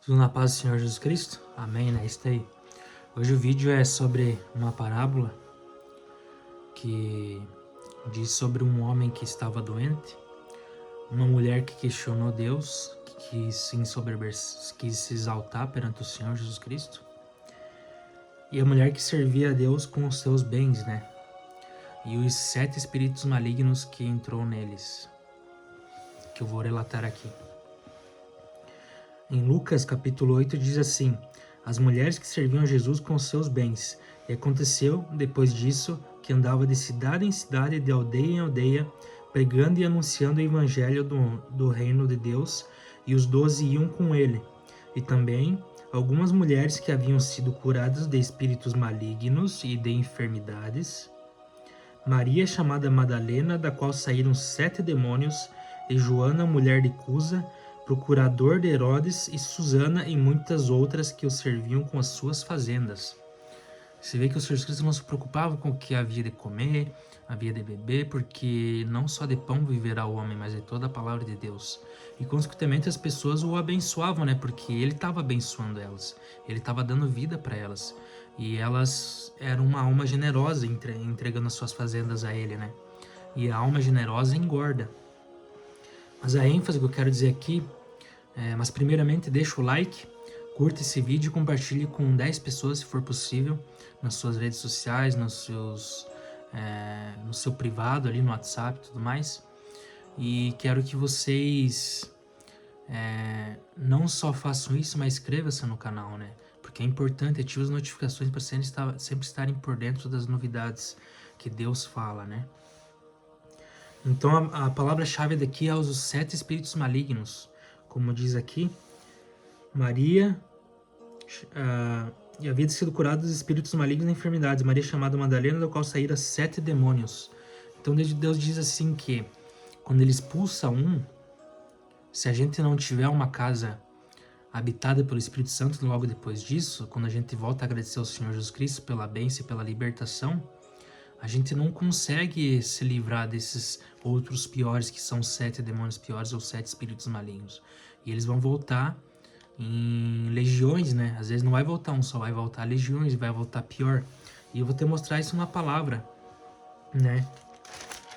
Tudo na paz do Senhor Jesus Cristo? Amém, né? Isso aí. Hoje o vídeo é sobre uma parábola que diz sobre um homem que estava doente, uma mulher que questionou Deus, que quis se exaltar perante o Senhor Jesus Cristo, e a mulher que servia a Deus com os seus bens, né? E os 7 espíritos malignos que entrou neles, que eu vou relatar aqui. Em Lucas capítulo 8 diz assim: as mulheres que serviam a Jesus com seus bens. E aconteceu, depois disso, que andava de cidade em cidade, de aldeia em aldeia, pregando e anunciando o evangelho do reino de Deus, e os 12 iam com ele. E também algumas mulheres que haviam sido curadas de espíritos malignos e de enfermidades. Maria, chamada Madalena, da qual saíram 7 demônios, e Joana, mulher de Cusa, procurador de Herodes, e Susana e muitas outras que o serviam com as suas fazendas. Você vê que o Senhor Jesus Cristo não se preocupava com o que havia de comer, havia de beber, porque não só de pão viverá o homem, mas de toda a palavra de Deus. E consequentemente as pessoas o abençoavam, né? Porque ele estava abençoando elas, ele estava dando vida para elas. E elas eram uma alma generosa entregando as suas fazendas a ele, né? E a alma generosa engorda. Mas a ênfase que eu quero dizer aqui mas primeiramente deixa o like, curta esse vídeo e compartilhe com 10 pessoas se for possível, nas suas redes sociais, no seu privado ali no WhatsApp e tudo mais. E quero que vocês não só façam isso, mas inscrevam-se no canal, né? Porque é importante, ative as notificações para sempre estarem por dentro das novidades que Deus fala, né? Então a palavra-chave daqui é os 7 espíritos malignos. Como diz aqui, Maria e havia sido curada dos espíritos malignos e enfermidades. Maria chamada Madalena, do qual saíram 7 demônios. Então Deus diz assim que quando ele expulsa um, se a gente não tiver uma casa habitada pelo Espírito Santo logo depois disso, quando a gente volta a agradecer ao Senhor Jesus Cristo pela bênção e pela libertação, a gente não consegue se livrar desses outros piores, que são 7 demônios piores ou 7 espíritos malignos. E eles vão voltar em legiões, né? Às vezes não vai voltar um só, vai voltar legiões, vai voltar pior. E eu vou te mostrar isso na palavra, né?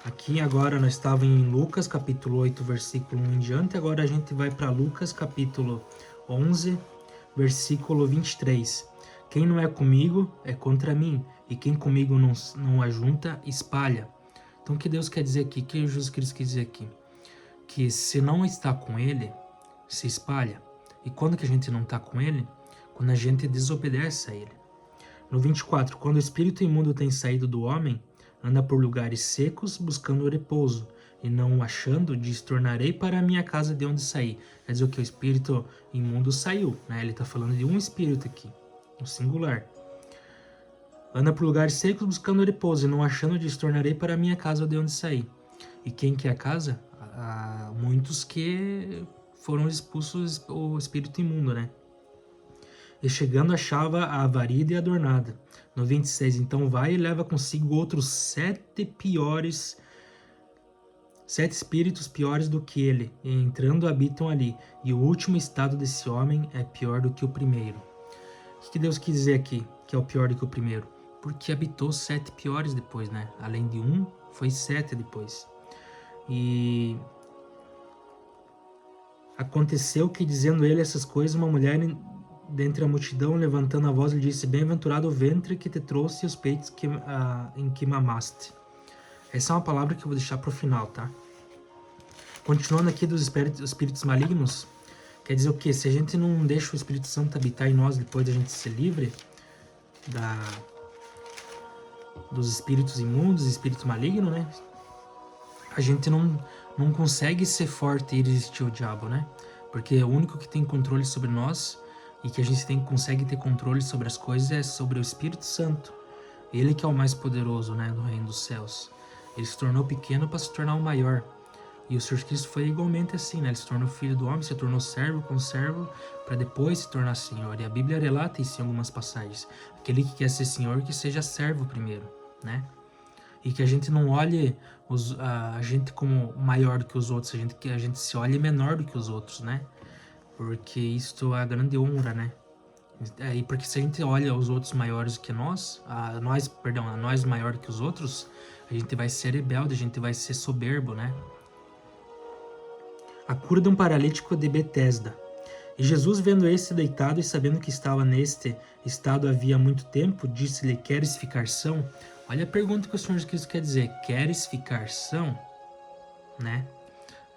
Aqui agora nós estávamos em Lucas capítulo 8, versículo 1 em diante. Agora a gente vai para Lucas capítulo 11, versículo 23. Quem não é comigo é contra mim, e quem comigo não ajunta, espalha. Então o que Deus quer dizer aqui? O que Jesus Cristo quer dizer aqui? Que se não está com ele, se espalha. E quando que a gente não está com ele? Quando a gente desobedece a ele. No 24, quando o espírito imundo tem saído do homem, anda por lugares secos buscando repouso, e não o achando, diz: tornarei para a minha casa de onde saí. Quer dizer, o que o espírito imundo saiu, né? Ele está falando de um espírito aqui, no singular. Anda por lugares secos buscando repouso, e não achando, diz: tornarei para a minha casa de onde saí. E quem que é a casa? Há muitos que foram expulsos o espírito imundo, né? E chegando achava a varida e adornada. No 26, então vai e leva consigo outros 7 espíritos piores do que ele, e entrando habitam ali, e o último estado desse homem é pior do que o primeiro. O que Deus quis dizer aqui, que é o pior do que o primeiro? Porque habitou 7 piores depois, né? Além de um, foi 7 depois. E aconteceu que, dizendo ele essas coisas, uma mulher dentre a multidão, levantando a voz, lhe disse: bem-aventurado o ventre que te trouxe e os peitos em que mamaste. Essa é uma palavra que eu vou deixar para o final, tá? Continuando aqui dos espíritos malignos, quer dizer o quê? Se a gente não deixa o Espírito Santo habitar em nós depois da gente ser livre dos espíritos imundos, espíritos malignos, né? A gente não consegue ser forte e resistir ao diabo, né? Porque o único que tem controle sobre nós e que a gente consegue ter controle sobre as coisas é sobre o Espírito Santo. Ele que é o mais poderoso, né, do reino dos céus. Ele se tornou pequeno para se tornar o maior. E o Senhor Cristo foi igualmente assim, né? Ele se tornou filho do homem, se tornou servo com servo, para depois se tornar senhor. E a Bíblia relata isso em algumas passagens. Aquele que quer ser senhor, que seja servo primeiro, né? E que a gente não olhe a gente como maior do que os outros, que a gente se olhe menor do que os outros, né? porque isto é a grande honra, né? E porque se a gente olha os outros maiores que nós, a nós maior que os outros, a gente vai ser rebelde, a gente vai ser soberbo, né? A cura de um paralítico de Betesda. E Jesus, vendo esse deitado e sabendo que estava neste estado havia muito tempo, disse-lhe: Queres ficar são? Olha a pergunta que o Senhor Jesus quer dizer: Queres ficar são? Né?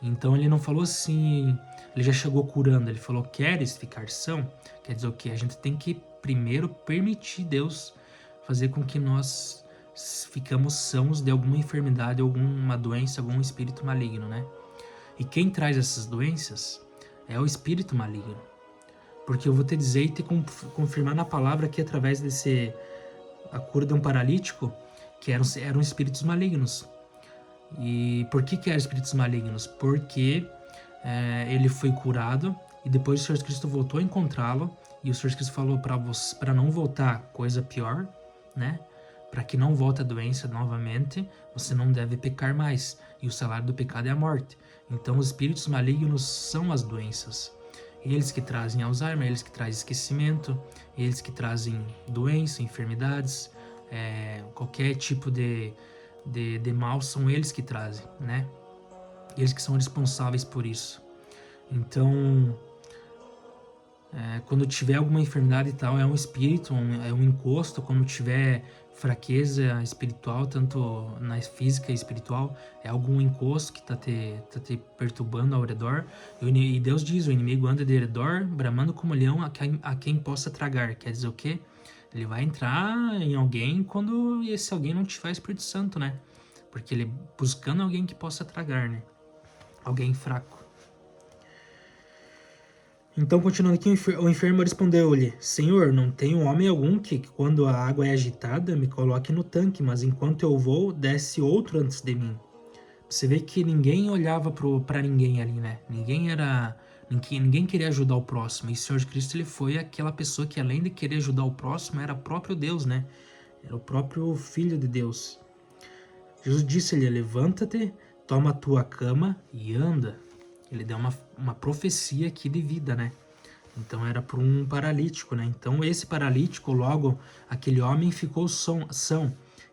Então ele não falou assim, ele já chegou curando, ele falou: Queres ficar são? Quer dizer o quê? A gente tem que primeiro permitir Deus fazer com que nós ficamos sãos de alguma enfermidade, alguma doença, algum espírito maligno, né? E quem traz essas doenças é o espírito maligno. Porque eu vou te dizer e te confirmar na palavra que através a cura de um paralítico, que eram espíritos malignos. E por que eram espíritos malignos? Porque ele foi curado e depois o Senhor Cristo voltou a encontrá-lo e o Senhor Cristo falou para não voltar coisa pior, né? Para que não volte a doença novamente, você não deve pecar mais. E o salário do pecado é a morte. Então os espíritos malignos são as doenças. Eles que trazem Alzheimer, eles que trazem esquecimento, eles que trazem doença, enfermidades, qualquer tipo de mal são eles que trazem, né? Eles que são responsáveis por isso. Então, quando tiver alguma enfermidade e tal, é um espírito, é um encosto. Quando tiver fraqueza espiritual, tanto na física e espiritual, é algum encosto que está te perturbando ao redor. E Deus diz: o inimigo anda de redor, bramando como leão, a quem possa tragar. Quer dizer o quê? Ele vai entrar em alguém quando esse alguém não tiver Espírito Santo, né? Porque ele buscando alguém que possa tragar, né? Alguém fraco. Então, continuando aqui, o enfermo respondeu-lhe: Senhor, não tenho homem algum que, quando a água é agitada, me coloque no tanque, mas enquanto eu vou, desce outro antes de mim. Você vê que ninguém olhava para ninguém ali, né? Ninguém queria ajudar o próximo. E o Senhor Cristo, ele foi aquela pessoa que, além de querer ajudar o próximo, era o próprio Deus, né? Era o próprio Filho de Deus. Jesus disse-lhe: Levanta-te, toma a tua cama e anda. Ele deu uma profecia aqui de vida, né? Então era para um paralítico, né? Então esse paralítico, logo, aquele homem ficou são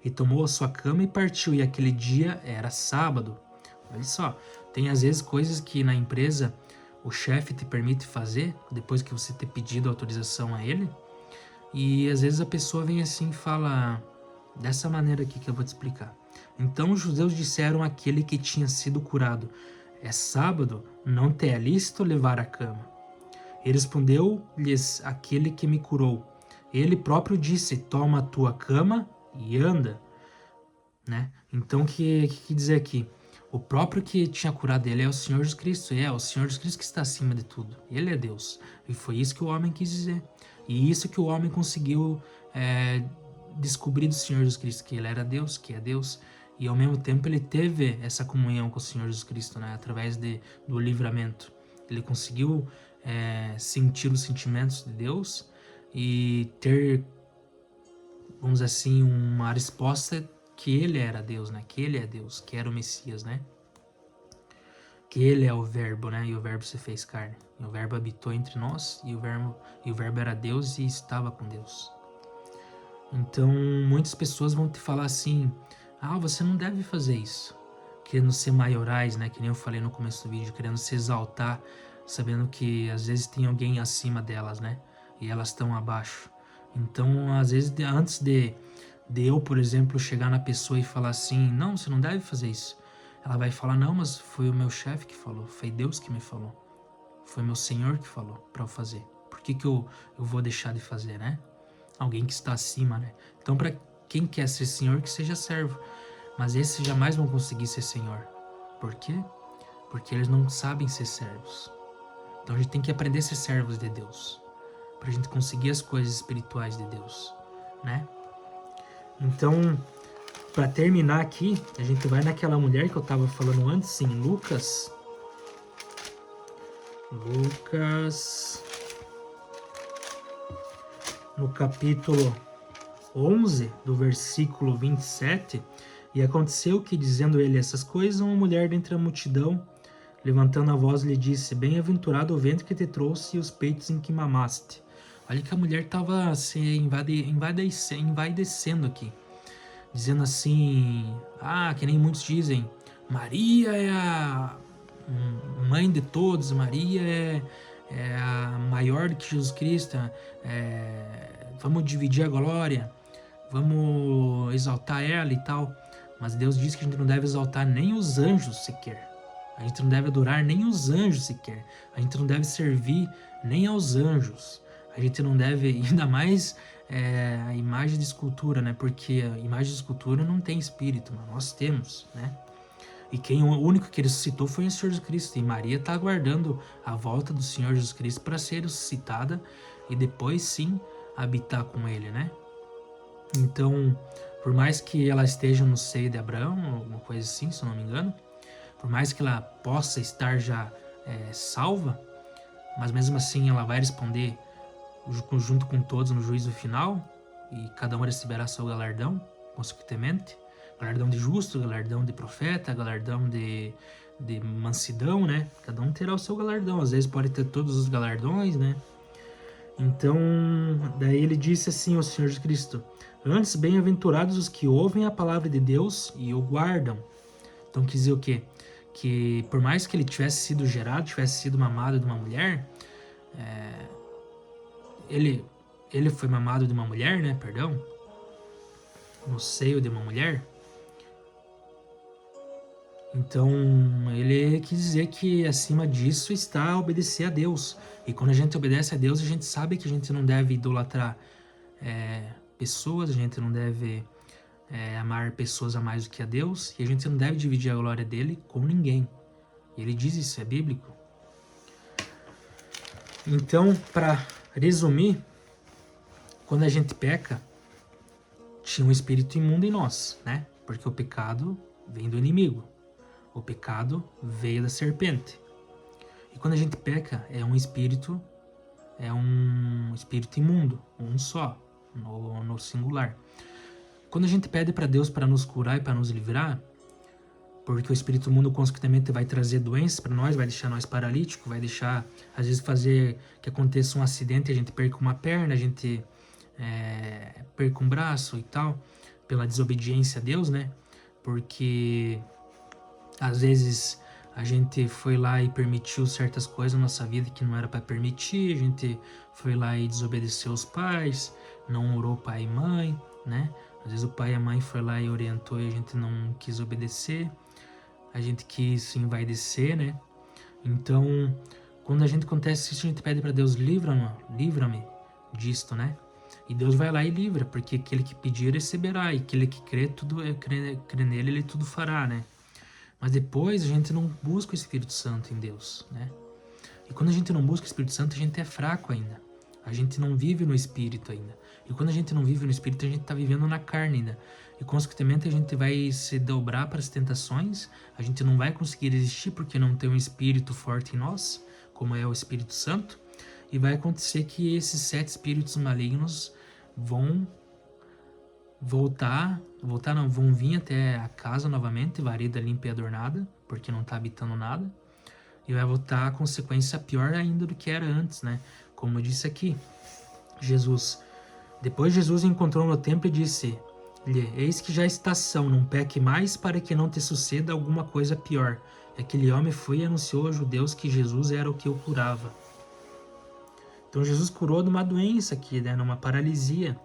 e tomou a sua cama e partiu. E aquele dia era sábado. Olha só, tem às vezes coisas que na empresa o chefe te permite fazer, depois que você ter pedido autorização a ele. E às vezes a pessoa vem assim e fala dessa maneira aqui que eu vou te explicar. Então os judeus disseram àquele que tinha sido curado: É sábado, não te é lícito levar a cama. E respondeu-lhes aquele que me curou. Ele próprio disse: Toma a tua cama e anda. Né? Então, o que dizer aqui? O próprio que tinha curado ele é o Senhor Jesus Cristo. É o Senhor Jesus Cristo que está acima de tudo. Ele é Deus. E foi isso que o homem quis dizer. E isso que o homem conseguiu descobrir do Senhor Jesus Cristo, que ele era Deus, que é Deus. E ao mesmo tempo ele teve essa comunhão com o Senhor Jesus Cristo, né? Através do livramento. Ele conseguiu sentir os sentimentos de Deus e ter, vamos dizer assim, uma resposta que ele era Deus, né? Que ele é Deus, que era o Messias, né? Que ele é o Verbo, né? E o Verbo se fez carne. E o Verbo habitou entre nós e o Verbo era Deus e estava com Deus. Então, muitas pessoas vão te falar assim: ah, você não deve fazer isso. Querendo ser maiorais, né? Que nem eu falei no começo do vídeo, querendo se exaltar, sabendo que às vezes tem alguém acima delas, né? E elas estão abaixo. Então, às vezes, antes de eu, por exemplo, chegar na pessoa e falar assim: não, você não deve fazer isso. Ela vai falar: não, mas foi o meu chefe que falou, foi Deus que me falou. Foi meu Senhor que falou para eu fazer. Por que eu vou deixar de fazer, né? Alguém que está acima, né? Então, para quem quer ser Senhor, que seja servo. Mas esses jamais vão conseguir ser Senhor. Por quê? Porque eles não sabem ser servos. Então a gente tem que aprender a ser servos de Deus, para a gente conseguir as coisas espirituais de Deus, né? Então, para terminar aqui, a gente vai naquela mulher que eu estava falando antes, em Lucas, no capítulo 11, do versículo 27, e aconteceu que, dizendo ele essas coisas, uma mulher dentre a multidão levantando a voz, lhe disse: Bem-aventurado o ventre que te trouxe e os peitos em que mamaste. Olha que a mulher estava se envaidecendo aqui, dizendo assim, que nem muitos dizem, Maria é a mãe de todos, Maria é a maior do que Jesus Cristo, vamos dividir a glória, vamos exaltar ela e tal. Mas Deus diz que a gente não deve exaltar nem os anjos sequer. A gente não deve adorar nem os anjos sequer. A gente não deve servir nem aos anjos. A gente não deve, ainda mais a imagem de escultura, né? Porque a imagem de escultura não tem espírito, mas nós temos, né? E o único que ressuscitou foi o Senhor Jesus Cristo. E Maria está aguardando a volta do Senhor Jesus Cristo para ser ressuscitada e depois sim habitar com ele, né? Então, por mais que ela esteja no seio de Abraão, alguma coisa assim, se eu não me engano, por mais que ela possa estar já salva, mas mesmo assim ela vai responder junto com todos no juízo final, e cada um receberá seu galardão, consequentemente, galardão de justo, galardão de profeta, galardão de mansidão, né? Cada um terá o seu galardão, às vezes pode ter todos os galardões, né? Então, daí ele disse assim ao Senhor Jesus Cristo: Antes, bem-aventurados os que ouvem a palavra de Deus e o guardam. Então, quer dizer o quê? Que por mais que ele tivesse sido gerado, tivesse sido mamado de uma mulher, ele foi mamado de uma mulher, né? Perdão. No seio de uma mulher. Então, ele quis dizer que acima disso está obedecer a Deus. E quando a gente obedece a Deus, a gente sabe que a gente não deve idolatrar pessoas, a gente não deve amar pessoas a mais do que a Deus, e a gente não deve dividir a glória dele com ninguém. Ele diz isso, é bíblico. Então, para resumir, quando a gente peca, tinha um espírito imundo em nós, né? Porque o pecado vem do inimigo. O pecado veio da serpente. E quando a gente peca, é um espírito imundo, um só, no singular. Quando a gente pede para Deus para nos curar e para nos livrar, porque o espírito imundo consequentemente vai trazer doenças para nós, vai deixar nós paralíticos, vai deixar, às vezes, fazer que aconteça um acidente e a gente perca uma perna, a gente perca um braço e tal, pela desobediência a Deus, né? Porque às vezes a gente foi lá e permitiu certas coisas na nossa vida que não era para permitir, a gente foi lá e desobedeceu os pais, não orou pai e mãe, né? Às vezes o pai e a mãe foi lá e orientou e a gente não quis obedecer, a gente quis envaidecer, né? Então, quando a gente acontece isso, a gente pede para Deus, livra-me disto, né? E Deus vai lá e livra, porque aquele que pedir receberá, e aquele que crê nele, ele tudo fará, né? Mas depois a gente não busca o Espírito Santo em Deus, né? E quando a gente não busca o Espírito Santo, a gente é fraco ainda. A gente não vive no Espírito ainda. E quando a gente não vive no Espírito, a gente está vivendo na carne ainda. E consequentemente a gente vai se dobrar para as tentações, a gente não vai conseguir resistir porque não tem um Espírito forte em nós, como é o Espírito Santo. E vai acontecer que esses 7 espíritos malignos vão vão vir até a casa novamente, varrida, limpa e adornada, porque não está habitando nada, e vai voltar a consequência pior ainda do que era antes, né? Como eu disse aqui, depois Jesus encontrou no templo e disse-lhe: Eis que já está estação, não peque mais para que não te suceda alguma coisa pior. E aquele homem foi e anunciou aos judeus que Jesus era o que o curava. Então Jesus curou de uma doença aqui, né? Numa paralisia.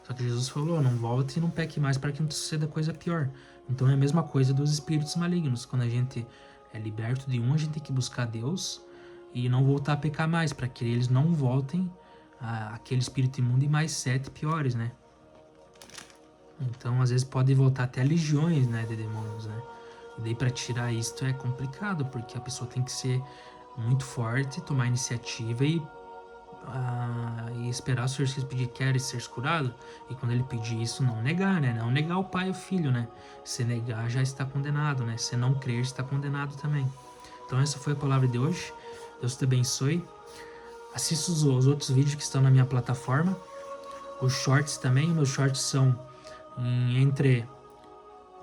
Só que Jesus falou: não volte e não peque mais para que não te suceda coisa pior. Então é a mesma coisa dos espíritos malignos. Quando a gente é liberto de um, a gente tem que buscar Deus e não voltar a pecar mais, para que eles não voltem àquele espírito imundo e mais 7 piores, né? Então às vezes pode voltar até legiões, né, de demônios, né? E daí para tirar isto é complicado, porque a pessoa tem que ser muito forte, tomar iniciativa e esperar o Senhor Jesus pedir: queres ser curado? E quando ele pedir isso, não negar, né? Não negar o pai e o filho, né? Se negar, já está condenado, né? Se não crer, está condenado também. Então essa foi a palavra de hoje. Deus te abençoe. Assista os outros vídeos que estão na minha plataforma. Os shorts também. Meus shorts são entre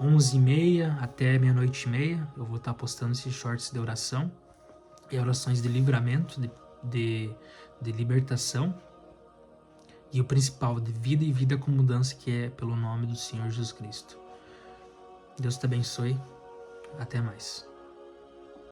11h30 até meia-noite e meia, eu vou estar postando esses shorts de oração e orações de livramento, de libertação. E o principal, de vida e vida com mudança, que é pelo nome do Senhor Jesus Cristo. Deus te abençoe. Até mais.